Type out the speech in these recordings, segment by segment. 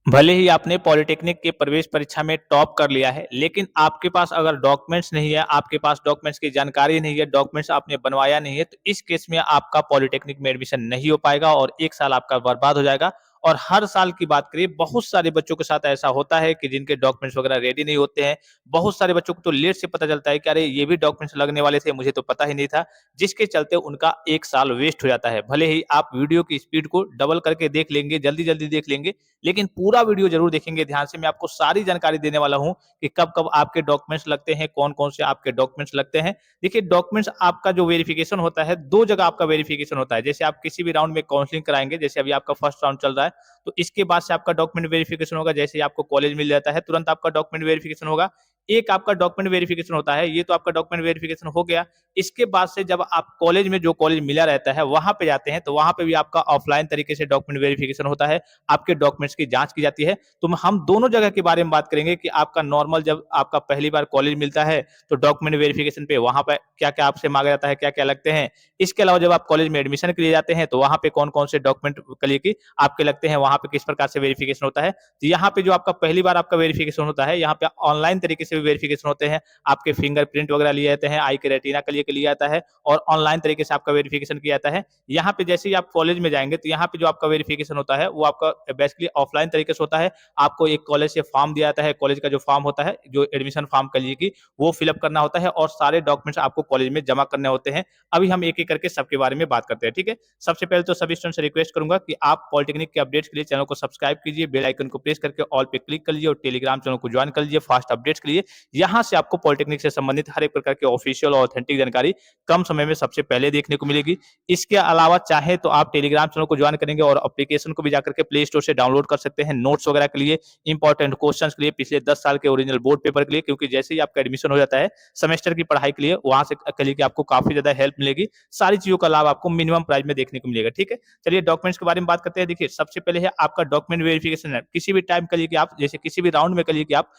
भले ही आपने पॉलिटेक्निक के प्रवेश परीक्षा में टॉप कर लिया है, लेकिन आपके पास अगर डॉक्यूमेंट्स नहीं है, आपके पास डॉक्यूमेंट्स की जानकारी नहीं है, डॉक्यूमेंट्स आपने बनवाया नहीं है, तो इस केस में आपका पॉलिटेक्निक में एडमिशन नहीं हो पाएगा और 1 साल आपका बर्बाद हो जाएगा। और हर साल की बात करिए, बहुत सारे बच्चों के साथ ऐसा होता है कि जिनके डॉक्यूमेंट्स वगैरह रेडी नहीं होते हैं। बहुत सारे बच्चों को तो लेट से पता चलता है कि अरे! ये भी डॉक्यूमेंट्स लगने वाले थे, मुझे तो पता ही नहीं था, जिसके चलते उनका 1 साल वेस्ट हो जाता है। भले ही आप वीडियो की स्पीड को डबल करके देख लेंगे, जल्दी-जल्दी देख लेंगे, लेकिन पूरा वीडियो ज़रूर देखेंगे ध्यान से। मैं आपको सारी जानकारी देने वाला हूँ कि कब-कब आपके डॉक्यूमेंट्स लगते हैं, कौन-कौन से आपके डॉक्यूमेंट्स लगते हैं। देखिए, डॉक्यूमेंट्स आपका जो वेरिफिकेशन होता है, 2 जगह आपका वेरिफिकेशन होता है। जैसे आप किसी भी राउंड में काउंसलिंग कराएँगे, जैसे अभी आपका फर्स्ट राउंड चल रहा है, तो इसके बाद से आपका डॉक्यूमेंट वेरिफिकेशन होगा। जैसे ही आपको कॉलेज मिल जाता है, तुरंत आपका डॉक्यूमेंट वेरिफिकेशन होगा। एक आपका डॉक्यूमेंट वेरिफिकेशन होता है, ये तो आपका डॉक्यूमेंट वेरिफिकेशन हो गया। इसके बाद से जब आप कॉलेज में जो कॉलेज मिला रहता है, वहाँ पे जाते हैं, तो वहाँ पे भी आपका ऑफलाइन तरीके से डॉक्यूमेंट वेरिफिकेशन होता है। आपके डॉक्यूमेंट्स की जाँच की जाती है। तो हम दोनों जगह के बारे में बात करेंगे कि आपका नॉर्मल जब आपका पहली बार कॉलेज मिलता है, तो डॉक्यूमेंट वेरिफिकेशन पे वहाँ पे क्या-क्या आपसे माँगा जाता है, क्या-क्या लगते हैं। इसके अलावा जब आप कॉलेज में एडमिशन के लिए जाते हैं, तो वहाँ पे कौन-कौन से डॉक्यूमेंट कलिए कि आपके लगते हैं, वहाँ पे किस प्रकार से वेरिफिकेशन होता है। तो यहाँ पे जो आपका पहली बार आपका वेरिफिकेशन होता है, यहाँ पे ऑनलाइन तरीके से भी वेरिफिकेशन होते हैं। आपके फिंगरप्रिंट वगैरह लिए जाते हैं, आई के रेटिना के लिए लिया जाता है और ऑनलाइन तरीके से आपका वेरिफिकेशन किया जाता है। यहाँ पे जैसे ही आप कॉलेज में जाएँगे, तो यहाँ पे जो आपका वेरिफिकेशन होता है, वो आपका बेसिकली ऑफलाइन तरीके से होता है। आपको एक कॉलेज से फॉर्म दिया जाता है, कॉलेज का जो फॉर्म होता है, जो एडमिशन फॉर्म कह लीजिए कि वो फिलअप करना होता है और सारे डॉक्यूमेंट्स आपको कॉलेज में जमा करने होते हैं। अभी हम एक-एक करके सबके बारे में बात करते हैं, ठीक है? सबसे पहले तो सभी स्टूडेंट से रिक्वेस्ट करूँगा कि आप पॉलिटेक्निक के अपडेट्स के लिए चैनल को सब्सक्राइब कीजिए, बेल आइकन को प्रेस करके ऑल पे क्लिक कर लीजिए और टेलीग्राम चैनल को जॉइन कर लीजिए फास्ट अपडेट्स के लिए। यहाँ से आपको पॉलिटेक्निक से संबंधित हर एक प्रकार की ऑफिशियल और ऑथेंटिक जानकारी कम समय में सबसे पहले देखने को मिलेगी। इसके अलावा चाहे तो आप टेलीग्राम चैनल को जॉइन करेंगे और एप्लीकेशन को भी जाकर के प्ले स्टोर से डाउनलोड कर सकते हैं नोट्स वगैरह के लिए, इंपॉर्टेंट क्वेश्चंस के लिए, पिछले 10 साल के ओरिजिनल बोर्ड पेपर के लिए, क्योंकि जैसे ही आपका एडमिशन हो जाता है सेमेस्टर की पढ़ाई के लिए, वहाँ से कहिए कि आपको काफ़ी ज़्यादा हेल्प मिलेगी। सारी चीज़ों का लाभ आपको मिनिमम प्राइस में देखने को मिलेगा, ठीक है? चलिए डॉक्यूमेंट्स के बारे में बात करते हैं। देखिए, सबसे पहले है आपका डॉक्यूमेंट वेरिफिकेशन है। किसी भी टाइम कहिए कि आप जैसे किसी भी राउंड में कहिए कि आप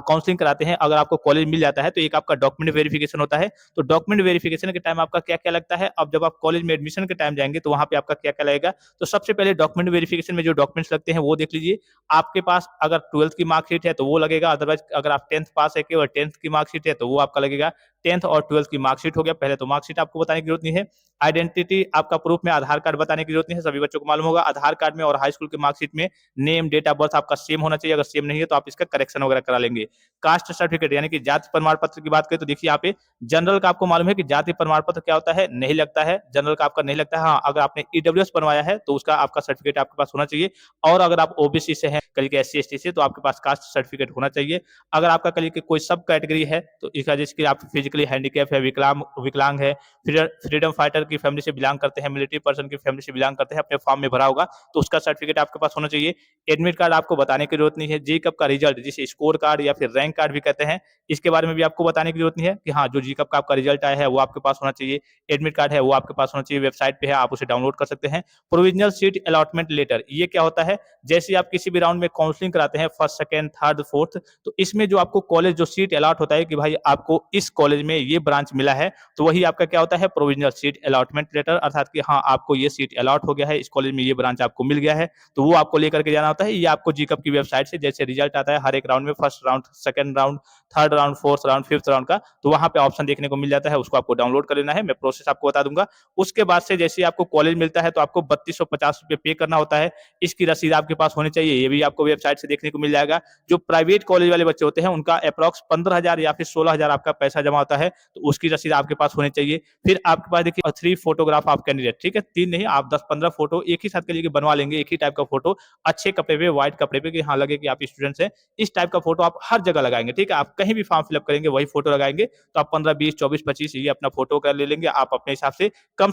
काउंसलिंग कराते हैं, अगर आपको कॉलेज मिल जाता है, तो एक आपका डॉक्यूमेंट वेरिफिकेशन होता है। तो डॉक्यूमेंट वेरिफिकेशन के टाइम आपका क्या-क्या लगता है, अब जब आप कॉलेज में एडमिशन के टाइम जाएँगे, तो वहाँ पे आपका क्या-क्या लगेगा। तो सबसे पहले डॉक्यूमेंट वेरिफिकेशन में जो डॉक्यूमेंट्स लगते हैं, वो देख लीजिए। आपके पास अगर 12th की मार्कशीट है, तो वो लगेगा, अदरवाइज़ अगर आप 10th पास है केवल 10th की मार्कशीट है, तो वो आपका लगेगा। 10th और 12th की मार्कशीट हो गया, पहले तो मार्कशीट आपको बताने की ज़रूरत नहीं है। आइडेंटिटी आपका प्रूफ में आधार कार्ड बताने की ज़रूरत नहीं है, सभी बच्चों को मालूम होगा। आधार कार्ड में और हाई स्कूल की मार्कशीट में नेम, डेट ऑफ बर्थ आपका सेम होना चाहिए, अगर सेम नहीं है, तो आप इसका करेक्शन वगैरह करा लेंगे। कास्ट सर्टिफिकेट यानी कि जाति प्रमाण पत्र की बात करें, तो देखिए यहाँ पे जनरल का आपको मालूम है कि जाति प्रमाण पत्र क्या होता है, नहीं लगता है, जनरल का आपका नहीं लगता है। हाँ, अगर आपने ईडब्ल्यूएस बनवाया है, तो उसका आपका सर्टिफिकेट आपके पास होना चाहिए। और अगर आप ओबीसी से हैं, कहिए कि एससी-एसटी से, तो आपके पास कास्ट सर्टिफिकेट होना चाहिए। अगर आपका कहिए कि कोई सब कैटेगरी है, तो इसका जैसे कि आप फिजिकली हैंडीकैप है, विकलांग है, फ्रीडम फाइटर की फैमिली से बिलॉन्ग करते हैं, मिलिट्री पर्सन की फैमिली से बिलॉन्ग करते हैं, अपने फॉर्म में भरा होगा, तो उसका सर्टिफिकेट आपके पास होना चाहिए। एडमिट कार्ड आपको बताने की जरूरत नहीं है। जेकब का रिजल्ट, जिसे स्कोर कार्ड या फिर रैंक कार्ड भी कहते हैं, इसके बारे में भी आपको बताने की जरूरत नहीं है कि हाँ, जो जेकब का आपका रिजल्ट आया है, वो आपके पास होना चाहिए। एडमिट कार्ड है, वो आपके पास होना चाहिए, वेबसाइट पे है, आप उसे डाउनलोड कर सकते हैं। प्रोविजनल सीट अलॉटमेंट लेटर, ये क्या होता है, जैसे आप किसी भी राउंड में काउंसलिंग कराते हैं, फर्स्ट, सेकंड, थर्ड, फोर्थ, तो इसमें जो आपको कॉलेज जो सीट अलॉट होता है कि भाई आपको इस कॉलेज में ये ब्रांच मिला है, तो वही आपका क्या होता है, प्रोविजनल सीट अलॉटमेंट लेटर, अर्थात कि हाँ, आपको ये सीट अलॉट हो गया है, इस कॉलेज में ये ब्रांच आपको मिल गया है, तो वो आपको लेकर के जाना होता है। ये आपको जीकब की वेबसाइट से जैसे रिजल्ट आता है हर एक राउंड में, first round, second round, third round, fourth round, fifth round का, तो वहाँ पे ऑप्शन देखने को मिल जाता है, उसको आपको डाउनलोड कर लेना है। मैं प्रोसेस आपको बता दूंगा। उसके बाद से जैसे ही आपको कॉलेज मिलता है, तो आपको 3250 रुपये पे करना होता है। इसकी रसीद आपके पास होनी चाहिए, ये भी आपको वेबसाइट से देखने को मिल जाएगा। जो प्राइवेट कॉलेज वाले बच्चे होते हैं, उनका अप्रॉक्स 15,000 या फिर 16,000 आपका पैसा जमा होता है, तो उसकी रसीद आपके पास होनी चाहिए। फिर आपके पास देखिए 3 फोटोग्राफ ऑफ कैंडिडेट, ठीक है? 3 नहीं, आप 10-15 फोटो एक ही साथ के लिए बनवा लेंगे, एक ही टाइप का फोटो, अच्छे कपड़े पे, व्हाइट कपड़े पे, कि हाँ लगे कि आप स्टूडेंट्स हैं। इस टाइप का फोटो आप हर जगह लगाएंगे, ठीक है? आप कहीं भी फॉर्म फिलअप करेंगे, वही फोटो लगाएंगे, तो आप 15, 20, 24, 25 ये अपना फोटो कर ले लेंगे आप अपने हिसाब से कम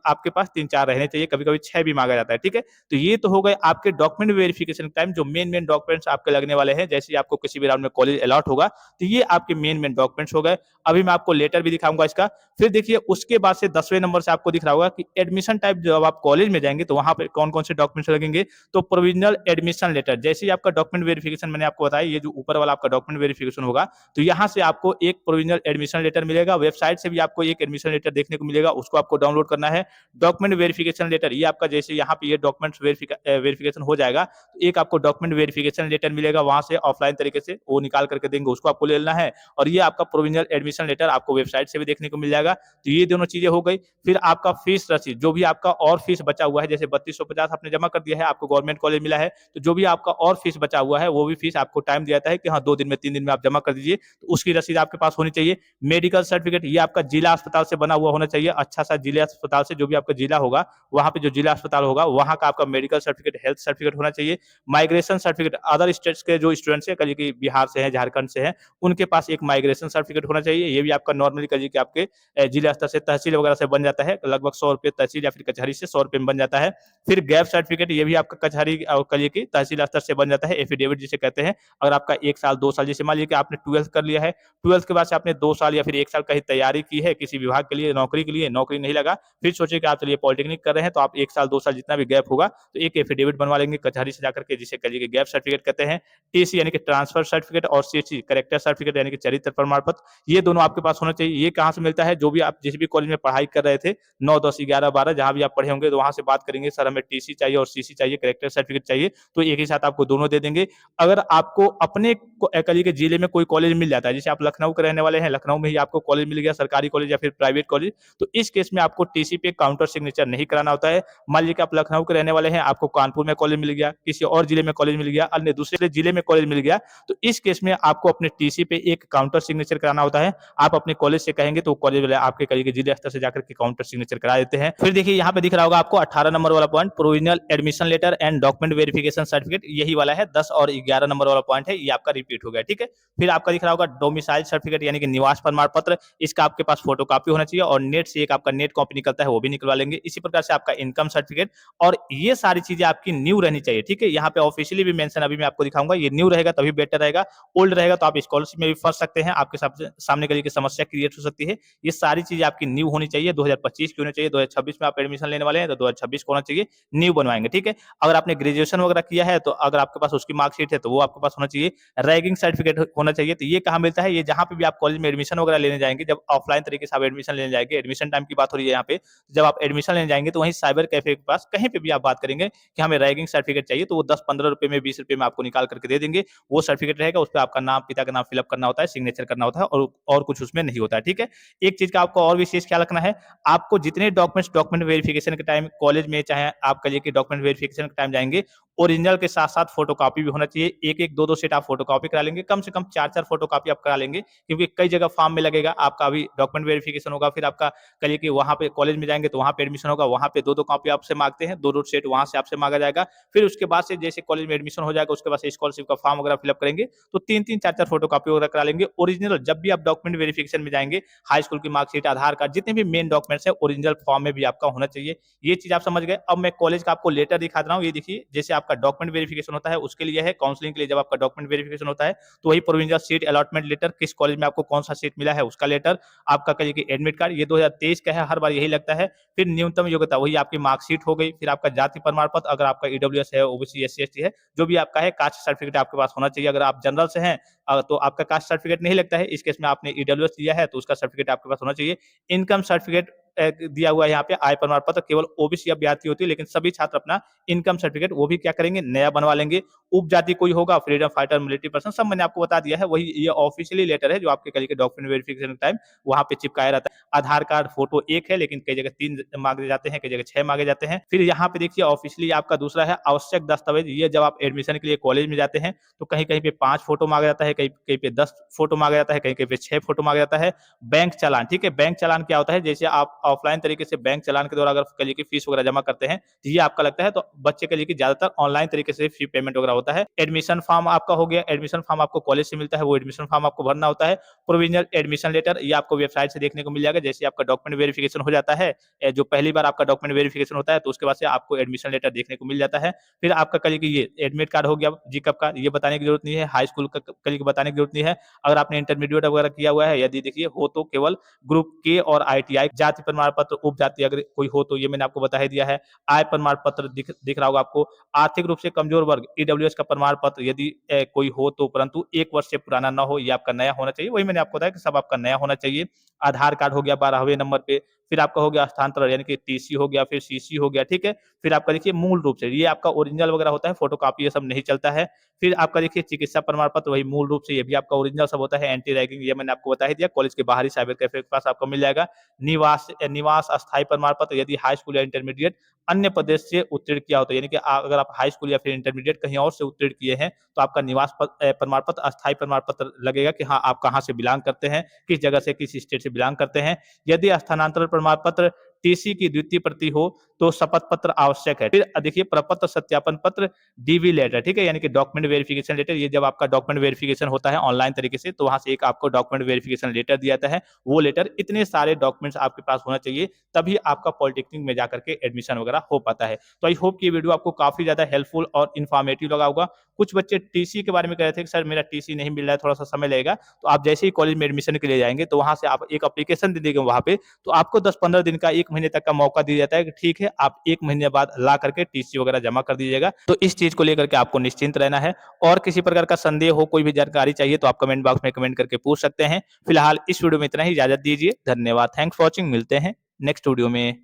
आपके पास 3-4 रहने चाहिए, कभी-कभी 6 भी मांगा जाता है, ठीक है? तो ये तो हो गए आपके डॉक्यूमेंट वेरिफिकेशन टाइम, जो मेन डॉक्यूमेंट्स आपके लगने वाले हैं, जैसे ही आपको किसी भी राउंड में कॉलेज अलॉट होगा, तो ये आपके मेन डॉक्यूमेंट्स हो गए। अभी मैं आपको लेटर भी दिखाऊंगा इसका। फिर देखिए उसके बाद से 10वें नंबर से आपको दिख रहा होगा कि एडमिशन टाइप, जब आप कॉलेज में जाएंगे तो वहां पे कौन कौन से डॉक्यूमेंट्स लगेंगे। तो प्रोविजनल एडमिशन लेटर, जैसे ही आपका डॉक्यूमेंट वेरिफिकेशन मैंने आपको बताया, ये जो ऊपर वाला आपका डॉक्यूमेंट वेरिफिकेशन होगा, तो यहाँ से आपको एक प्रोविजनल एडमिशन लेटर मिलेगा। वेबसाइट से भी आपको एक एडमिशन लेटर देखने को मिलेगा, उसको आपको डाउनलोड करना है। डॉक्यूमेंट वेरिफिकेशन लेटर, ये आपका जैसे यहाँ पे ये डॉक्यूमेंट वेरिफिकेशन हो जाएगा, तो एक आपको डॉक्यूमेंट वेरिफिकेशन लेटर मिलेगा, वहां से ऑफलाइन तरीके से वो निकाल करके देंगे, उसको आपको ले लेना है। और ये आपका प्रोविजनल एडमिशन लेटर आपको वेबसाइट से भी देखने को मिल जाएगा। तो ये दोनों चीजें हो गई। फिर आपका फीस रसीद, जो भी आपका और फीस बचा हुआ है, जैसे 3250 आपने जमा कर दिया है, आपको गवर्नमेंट कॉलेज मिला है, तो जो भी आपका और फीस बचा हुआ है, वो भी फीस आपको टाइम दिया जाता है कि हाँ 2 दिन में 3 दिन में आप जमा कर दीजिए, तो उसकी रसीद आपके पास होनी चाहिए। मेडिकल सर्टिफिकेट, ये आपका जिला अस्पताल से बना हुआ होना चाहिए, अच्छा सा जिला अस्पताल से, जो भी आपका जिला होगा वहां पे जो जिला अस्पताल होगा वहां का आपका मेडिकल सर्टिफिकेट, हेल्थ सर्टिफिकेट होना चाहिए। माइग्रेशन सर्टिफिकेट, अदर स्टेट्स के जो स्टूडेंट्स है, कहीं कि बिहार से है, झारखंड से है, उनके पास एक माइग्रेशन सर्टिफिकेट होना चाहिए। ये भी आपका नॉर्मली कहीं कि आपके जिला स्तर से, तहसील वगैरह से बन जाता है, लगभग 100 रुपये तहसील या फिर कचहरी से 100 रुपये में बन जाता है। फिर गैप सर्टिफिकेट, ये भी आपका कचहरी और कहीं की तहसील स्तर से बन जाता है, एफिडेविट जिसे कहते हैं। अगर आपका 1 साल 2 साल, जैसे मान लीजिए कि आपने 12th कर लिया है, 12th के बाद से आपने 2 साल या फिर 1 साल कहीं तैयारी की है किसी विभाग के लिए, नौकरी के लिए, नौकरी नहीं लगा, फिर सोचिए कि आप चलिए पॉलिटेक्निक कर रहे हैं, तो आप 1 साल 2 साल जितना भी गैप होगा, तो एक एफिडेविट बनवा लेंगे कचहरी से जाकर के, जिसे कहिए कि गैप सर्टिफिकेट कहते हैं। टीसी यानी कि ट्रांसफर सर्टिफिकेट, और सीसी करेक्टर सर्टिफिकेट यानी कि चरित्र प्रमाण पत्र, ये दोनों आपके पास होना चाहिए। ये कहाँ से मिलता है, जो भी आप जिस भी कॉलेज में पढ़ाई कर रहे थे, 9 10 11 12 जहां भी आप पढ़े होंगे, तो वहां से बात करेंगे, सर हमें टीसी चाहिए और सीसी चाहिए, करेक्टर सर्टिफिकेट चाहिए, तो एक ही साथ आपको दोनों दे देंगे। अगर आपको अपने कहिए के जिले में कोई कॉलेज मिल जाता है, जैसे आप लखनऊ के रहने वाले हैं, लखनऊ में ही आपको कॉलेज मिल गया, सरकारी कॉलेज या फिर प्राइवेट कॉलेज, तो इस केस में आपको टीसी पे काउंटर सिग्नेचर नहीं कराना होता है। मान लीजिए कि आप लखनऊ के रहने वाले हैं, आपको कानपुर में कॉलेज मिल गया, किसी और जिले में कॉलेज मिल गया, अन्य दूसरे जिले में कॉलेज मिल गया, तो इस केस में आपको अपने टीसी पे एक काउंटर सिग्नेचर कराना होता है। आप अपने कॉलेज से कहेंगे तो कॉलेज वाले आपके कहिए जिले स्तर से जाकर के काउंटर सिग्नेचर करा देते हैं। फिर देखिए यहाँ पे दिख रहा होगा आपको 18 नंबर वाला point, provisional admission letter and document verification certificate, यही वाला है। 10 और 11 नंबर वाला पॉइंट है, ये आपका रिपीट हो गया, ठीक है। फिर आपका दिख रहा होगा डोमिसाइल सर्टिफिकेट यानी कि निवास प्रमाण पत्र, इसका आपके पास फोटो कॉपी होना चाहिए, और नेट से एक आपका नेट कॉपी निकलता है, वो भी निकलवा लेंगे। इसी प्रकार से आपका इनकम सर्टिफिकेट, और ये सारी चीजें आपकी न्यू रहनी चाहिए, ठीक है। यहाँ पे ऑफिशियली भी मेंशन अभी मैं आपको दिखाऊंगा, ये न्यू रहेगा तभी बेटर रहेगा। ओल्ड रहेगा तो आप स्कॉलरशिप में भी फंस सकते हैं, आपके सामने करिए कि समस्या क्रिएट हो सकती है। ये सारी चीजें आपकी न्यू होनी चाहिए, 2025 की होनी चाहिए। 2026 में आप एडमिशन लेने वाले हैं तो 2026 को होना चाहिए, न्यू बनवाएंगे, ठीक है। अगर आपने ग्रेजुएशन वगैरह किया है तो अगर आपके पास उसकी मार्कशीट है तो वो आपके पास होना चाहिए। रैगिंग सर्टिफिकेट होना चाहिए। तो ये कहाँ मिलता है, ये जहाँ पे भी आप कॉलेज में एडमिशन वगैरह लेने जाएंगे, जब ऑफलाइन तरीके से आप एडमिशन लेने जाएंगे, एडमिशन टाइम की बात हो रही है यहाँ पे, जब आप एडमिशन लेने जाएंगे तो वहीं साइबर कैफे के पास कहीं पे भी आप बात करेंगे कि हमें रैगिंग सर्टिफिकेट चाहिए, तो वो 10-15 रुपए में, 20 रुपए में आपको निकाल करके दे देंगे। वो सर्टिफिकेट रहेगा, उस पर आपका नाम, पिता का नाम फिलअप करना होता है, सिग्नेचर करना होता है, और कुछ उसमें नहीं होता है, ठीक है। एक चीज का आपको और विशेष ख्याल रखना है, आपको जितने डॉक्यूमेंट वेरिफिकेशन के टाइम कॉलेज में, चाहे आप कहिए कि डॉक्यूमेंट वेरिफिकेशन के टाइम जाएंगे, ओरिजिनल के साथ साथ फोटोकॉपी भी होना चाहिए। एक एक दो दो सेट आप फोटोकॉपी करा लेंगे, कम से कम 4 4 फोटोकॉपी आप करा लेंगे, क्योंकि कई जगह फॉर्म में लगेगा। आपका अभी डॉक्यूमेंट वेरिफिकेशन होगा, फिर आपका कहिए कि वहां पे कॉलेज में जाएंगे तो वहां पे एडमिशन होगा, वहां पे 2 2 कॉपी आपसे मांगते हैं, 2 2 सेट वहां से आपसे मांगा जाएगा। फिर उसके बाद से जैसे कॉलेज में एडमिशन हो जाएगा, उसके बाद से स्कॉलरशिप का फॉर्म वगैरह फिलअप करेंगे, तो 3 3 4 4 फोटोकॉपी वगैरह करा लेंगे। ओरिजिनल जब भी आप डॉक्यूमेंट वेरिफिकेशन में जाएंगे, हाई स्कूल की मार्कशीट, आधार कार्ड, जितने भी मेन डॉक्यूमेंट्स है, ओरिजिनल फॉर्म में भी आपका होना चाहिए। ये चीज आप समझ गए। अब मैं कॉलेज का आपको लेटर दिखा रहा हूँ, ये देखिए, जैसे आपका डॉक्यूमेंट वेरिफिकेशन होता है उसके लिए है, काउंसलिंग के लिए जब आपका डॉक्यूमेंट वेरिफिकेशन होता है, तो वही प्रोविंशियल सीट अलॉटमेंट लेटर, किस कॉलेज में आपको कौन सा सीट मिला है उसका लेटर, आपका कहिए कि एडमिट कार्ड, ये 2023 का है, हर बार यही लगता है। फिर न्यूनतम योग्यता, वही आपकी मार्कशीट हो गई। फिर आपका जाति प्रमाण पत्र, अगर आपका ईडब्ल्यूएस है, ओबीसी, एससी एसटी है, जो भी आपका है, कास्ट सर्टिफिकेट आपके पास होना चाहिए। अगर आप जनरल से हैं तो आपका कास्ट सर्टिफिकेट नहीं लगता है, इस केस में आपने ईडब्ल्यूएस लिया है तो उसका सर्टिफिकेट आपके पास होना चाहिए। इनकम सर्टिफिकेट दिया हुआ है यहाँ पे, आय प्रमाण पत्र केवल ओबीसी अभ्यर्थी होती है, लेकिन सभी छात्र अपना इनकम सर्टिफिकेट वो भी क्या करेंगे, नया बनवा लेंगे। उपजाति कोई होगा, फ्रीडम फाइटर, मिलिट्री पर्सन, सब मैंने आपको बता दिया है। वही ये ऑफिशियली लेटर है जो आपके कल के डॉक्यूमेंट वेरिफिकेशन टाइम वहां पे चिपकाया रहता है। आधार कार्ड फोटो एक है, लेकिन कई जगह 3 मांगे जाते हैं, कई जगह 6 मांगे जाते हैं। फिर यहाँ पे देखिए ऑफिशियली आपका दूसरा है आवश्यक दस्तावेज। ये जब आप एडमिशन के लिए कॉलेज में जाते हैं तो कहीं कहीं पे 5 फोटो मांगा जाता है, कहीं कहीं पे 10 फोटो मांगा जाता है, कहीं कहीं पे 6 फोटो मांगा जाता है। बैंक चालान, ठीक है। बैंक चालान क्या होता है, जैसे आप ऑफलाइन तरीके से बैंक चालान के द्वारा अगर कह लीजिए कि फीस वगैरह जमा करते हैं, तो ये आपका लगता है तो बच्चे कह लीजिए कि ज़्यादातर ऑनलाइन तरीके से फी पेमेंट वगैरह होता है। एडमिशन फॉर्म आपका हो गया, एडमिशन फॉर्म आपको कॉलेज से मिलता है, वो एडमिशन फॉर्म आपको भरना होता है। प्रोविजनल एडमिशन लेटर ये आपको वेबसाइट से देखने को मिल जाएगा। जैसे आपका डॉक्यूमेंट वेरिफिकेशन हो जाता है, जो पहली बार आपका डॉक्यूमेंट वेरिफिकेशन होता है, तो उसके बाद से आपको एडमिशन लेटर देखने को मिल जाता है। फिर आपका कह लीजिए कि ये एडमिट कार्ड हो गया जीकअप का, ये बताने की जरूरत नहीं है। हाई स्कूल का कह लीजिए बताने की जरूरत नहीं है। अगर आपने इंटरमीडिएट वगैरह किया हुआ है, यदि देखिए हो तो केवल ग्रुप के और आईटीआई, जाति प्रमाण पत्र, उपजाति अगर कोई हो तो ये मैंने आपको बता ही दिया है। आय प्रमाण पत्र दिख रहा होगा आपको। आर्थिक रूप से कमजोर वर्ग, ईडब्ल्यूएस का प्रमाण पत्र यदि कोई हो तो, परंतु 1 वर्ष से पुराना ना हो, ये आपका नया होना चाहिए। वही मैंने आपको बताया कि सब आपका नया होना चाहिए। आधार कार्ड हो गया 12वें नंबर पे। फिर आपका हो गया हस्तांतरण यानी कि टीसी हो गया, फिर सीसी हो गया, ठीक है। फिर आपका देखिए मूल रूप से ये आपका ओरिजिनल वगैरह होता है, फोटोकॉपी ये सब नहीं चलता है। फिर आपका देखिए चिकित्सा प्रमाण पत्र, वही मूल रूप से ये भी आपका ओरिजिनल सब होता है। एंटी रैगिंग ये मैंने आपको बता ही दिया, कॉलेज के बाहरी साइबर कैफे के पास आपको मिल जाएगा। निवास अस्थायी प्रमाण पत्र, यदि हाई स्कूल या इंटरमीडिएट अन्य प्रदेश से उत्तीर्ण किया होता है, यानी कि अगर आप हाई स्कूल या फिर इंटरमीडिएट कहीं और से उत्तीर्ण किए हैं, तो आपका प्रमाण पत्र, अस्थायी प्रमाण पत्र लगेगा कि हाँ आप कहाँ से बिलोंग करते हैं, किस जगह से, किस स्टेट से बिलोंग करते हैं। यदि स्थानांतरण प्रमाण पत्र, टीसी की द्वितीय प्रति हो तो शपथ पत्र आवश्यक है। फिर देखिए प्रपत्र सत्यापन पत्र, डीवी लेटर, ठीक है, यानी कि डॉक्यूमेंट वेरिफिकेशन लेटर। ये जब आपका डॉक्यूमेंट वेरिफिकेशन होता है ऑनलाइन तरीके से, तो वहां से एक आपको डॉक्यूमेंट वेरिफिकेशन लेटर दिया जाता है। वो लेटर, इतने सारे डॉक्यूमेंट्स आपके पास होना चाहिए, तभी आपका पॉलिटेक्निक में जाकर के एडमिशन वगैरह हो पाता है। तो आई होप कि ये वीडियो आपको काफी ज्यादा हेल्पफुल और इन्फॉर्मेटिव लगा होगा। कुछ बच्चे टीसी के बारे में कह रहे थे कि सर मेरा टीसी नहीं मिल रहा है, थोड़ा सा समय लगेगा। तो आप जैसे ही कॉलेज में एडमिशन के लिए जाएंगे, तो वहां से आप एक एप्लीकेशन दे देंगे वहां पे, तो आपको 10-15 दिन का, 1 महीने तक का मौका दिया जाता है कि ठीक है आप 1 महीने बाद ला करके टीसी वगैरह जमा कर दीजिएगा। तो इस चीज को लेकर के आपको निश्चिंत रहना है। और किसी प्रकार का संदेह हो, कोई भी जानकारी चाहिए, तो आप कमेंट बॉक्स में कमेंट करके पूछ सकते हैं। फिलहाल इस वीडियो में इतना ही, इजाजत दीजिए। धन्यवाद, थैंक्स फॉर वॉचिंग। मिलते हैं नेक्स्ट वीडियो में।